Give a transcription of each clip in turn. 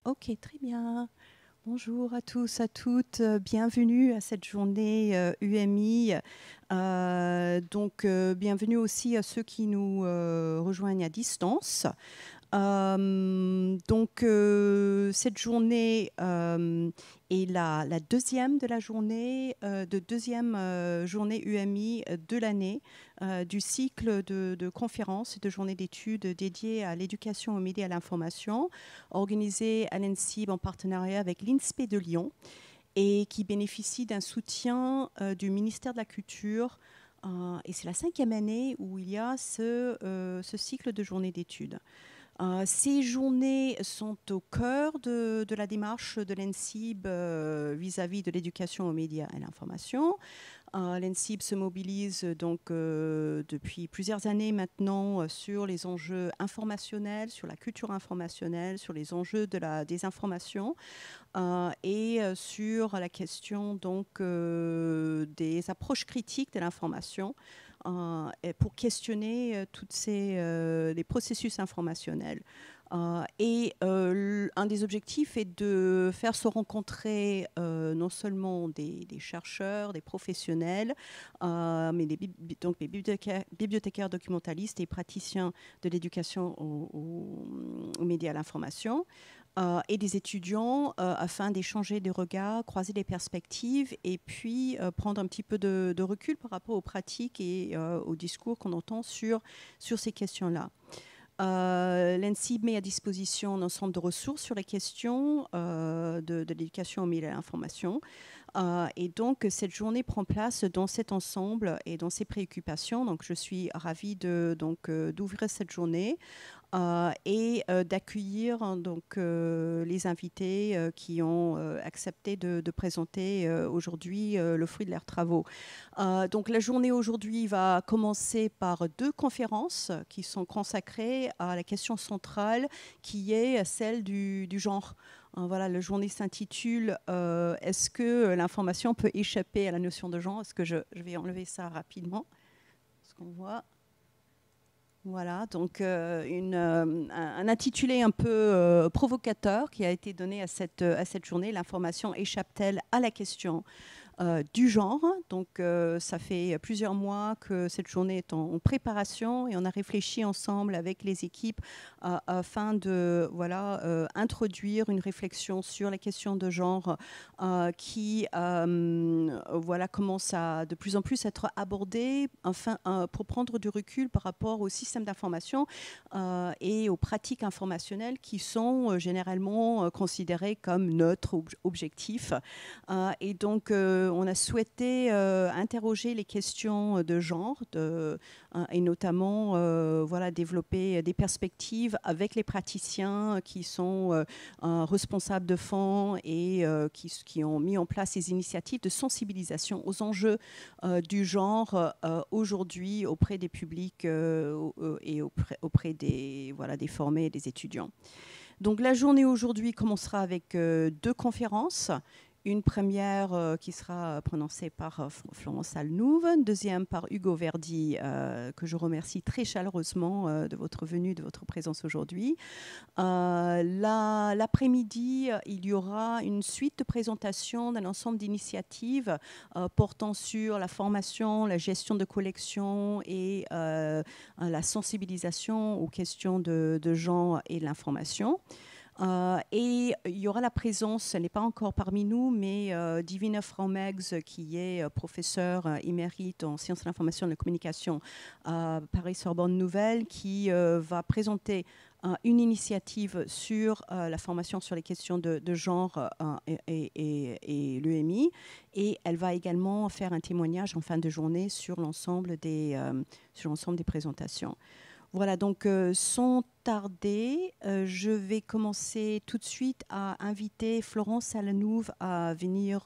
Ok, très bien. Bonjour à tous, à toutes. Bienvenue à cette journée UMI. Bienvenue aussi à ceux qui nous rejoignent à distance. Cette journée est la deuxième de la journée, journée UMI de l'année, du cycle de conférences et de journées d'études dédiées à l'éducation aux médias et à l'information, organisée à l'ENSIB en partenariat avec l'INSPE de Lyon et qui bénéficie d'un soutien du ministère de la Culture. Et c'est la 5e année où il y a ce cycle de journées d'études. Ces journées sont au cœur de la démarche de l'ENSIB vis-à-vis de l'éducation aux médias et à l'information. L'ENSIB se mobilise donc depuis plusieurs années maintenant sur les enjeux informationnels, sur la culture informationnelle, sur les enjeux de la désinformation et sur la question donc des approches critiques de l'information. Pour questionner les processus informationnels. Un des objectifs est de faire se rencontrer non seulement des chercheurs, des professionnels, mais des bibliothécaires documentalistes et praticiens de l'éducation aux médias à l'information. Et des étudiants afin d'échanger des regards, croiser des perspectives et puis prendre un petit peu de recul par rapport aux pratiques et aux discours qu'on entend sur ces questions-là. L'ENSIB met à disposition un ensemble de ressources sur les questions de l'éducation aux médias et à l'information. Et donc, cette journée prend place dans cet ensemble et dans ces préoccupations. Donc, je suis ravie d'ouvrir cette journée et d'accueillir les invités qui ont accepté de présenter aujourd'hui le fruit de leurs travaux. Donc, la journée aujourd'hui va commencer par 2 conférences qui sont consacrées à la question centrale qui est celle du genre. Voilà, la journée s'intitule Est-ce que l'information peut échapper à la notion de genre? Est-ce que je vais enlever ça rapidement? Ce qu'on voit. Voilà, donc un intitulé un peu provocateur qui a été donné à cette journée. L'information échappe-t-elle à la question du genre? Donc ça fait plusieurs mois que cette journée est en préparation et on a réfléchi ensemble avec les équipes afin de introduire une réflexion sur la question de genre qui commence à de plus en plus être abordée pour prendre du recul par rapport au système d'information et aux pratiques informationnelles qui sont généralement considérées comme neutres, objectifs. Et donc, on a souhaité interroger les questions de genre et notamment développer des perspectives avec les praticiens qui sont responsables de fonds et qui ont mis en place ces initiatives de sensibilisation aux enjeux du genre aujourd'hui auprès des publics et auprès des formés et des étudiants. Donc la journée aujourd'hui commencera avec 2 conférences. Une première qui sera prononcée par Florence Alnouve, une deuxième par Hugo Verdi, que je remercie très chaleureusement de votre venue, de votre présence aujourd'hui. L'après-midi, il y aura une suite de présentations d'un ensemble d'initiatives portant sur la formation, la gestion de collections et la sensibilisation aux questions de genre et de l'information. Et il y aura la présence, elle n'est pas encore parmi nous, mais Divina Frommegs, qui est professeure émérite en sciences de l'information et de la communication à Paris-Sorbonne Nouvelle, qui va présenter une initiative sur la formation sur les questions de genre et l'EMI. Et elle va également faire un témoignage en fin de journée sur l'ensemble des présentations. Voilà, donc sans tarder, je vais commencer tout de suite à inviter Florence Alnouve à venir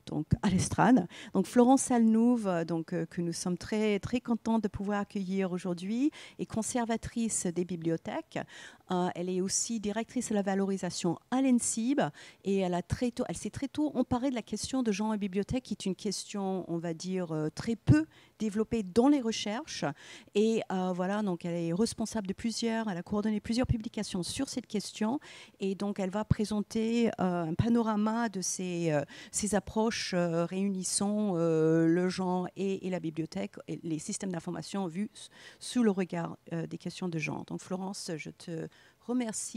donc à l'estrade. Donc Florence Alnouve, que nous sommes très très contents de pouvoir accueillir aujourd'hui, est conservatrice des bibliothèques. Elle est aussi directrice de la valorisation à l'ENSIB et elle s'est très tôt emparée de la question de genre et bibliothèque, qui est une question, on va dire, très peu développée dans les recherches. Et voilà, donc elle est responsable de plusieurs. Elle a coordonné plusieurs publications sur cette question et donc elle va présenter un panorama de ces approches réunissant le genre et la bibliothèque, et les systèmes d'information vus sous le regard des questions de genre. Donc Florence, je te remercie.